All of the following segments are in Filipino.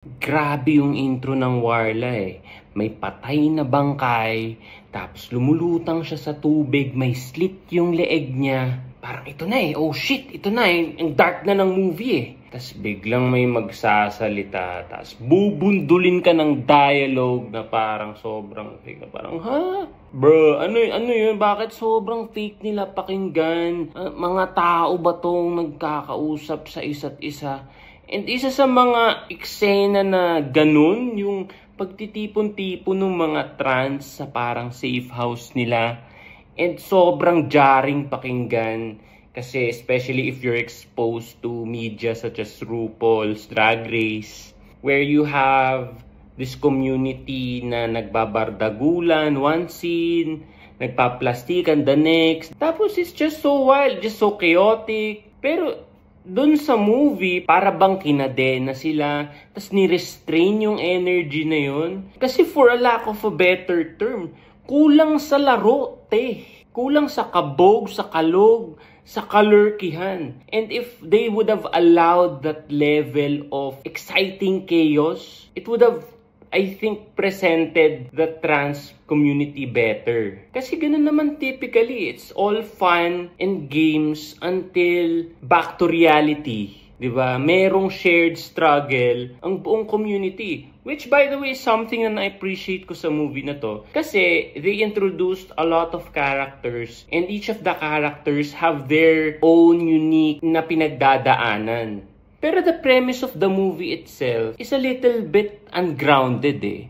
Grabe yung intro ng Warla eh. May patay na bangkay, tapos lumulutang siya sa tubig, may slit yung leeg niya. Parang ito na eh, oh shit, ito na eh, ang dark na ng movie eh. Tapos biglang may magsasalita, tapos bubundulin ka ng dialogue na parang sobrang fake. Parang, ha? Bro, ano yun? Bakit sobrang fake nila pakinggan? Mga tao ba tong nagkakausap sa isa't isa? And isa sa mga eksena na ganun, yung pagtitipon-tipon ng mga trans sa parang safe house nila. And sobrang jarring pakinggan. Kasi especially if you're exposed to media such as RuPaul's Drag Race, where you have this community na nagbabardagulan one scene, nagpaplastikan the next. Tapos it's just so wild, just so chaotic. Pero doon sa movie, para bang kinade na sila, tas ni-restrain yung energy na yun. Kasi for a lack of a better term, kulang sa laro, te. Kulang sa kabog, sa kalog, sa kalurkihan. And if they would have allowed that level of exciting chaos, it would have, I think, presented the trans community better. Kasi ganun naman typically, it's all fun and games until back to reality. Diba? Merong shared struggle ang buong community. Which by the way is something na na-appreciate ko sa movie na to. Kasi they introduced a lot of characters and each of the characters have their own unique na pinagdadaanan. Pero the premise of the movie itself is a little bit ungrounded eh.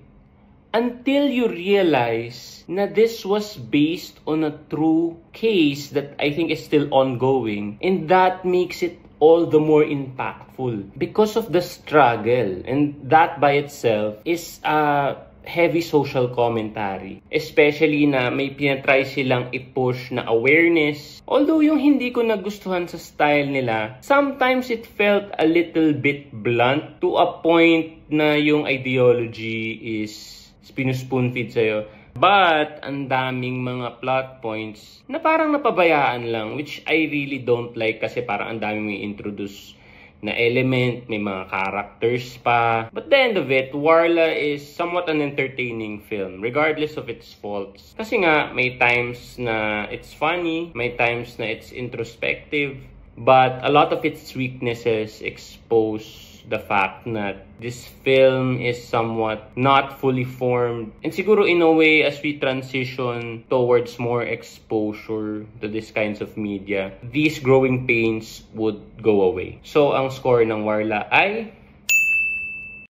Until you realize na this was based on a true case that I think is still ongoing. And that makes it all the more impactful because of the struggle. And that by itself is a heavy social commentary. Especially na may pinatry silang i-push na awareness. Although yung hindi ko nagustuhan sa style nila, sometimes it felt a little bit blunt to a point na yung ideology is pinuspoon feed sa'yo. But, ang daming mga plot points na parang napabayaan lang, which I really don't like kasi parang ang daming may introduce na element, may mga characters pa. But the end of it, Warla is somewhat an entertaining film, regardless of its faults. Kasi nga, may times na it's funny, may times na it's introspective, but a lot of its weaknesses expose the fact that this film is somewhat not fully formed. And siguro in a way, as we transition towards more exposure to these kinds of media, these growing pains would go away. So, ang score ng Warla ay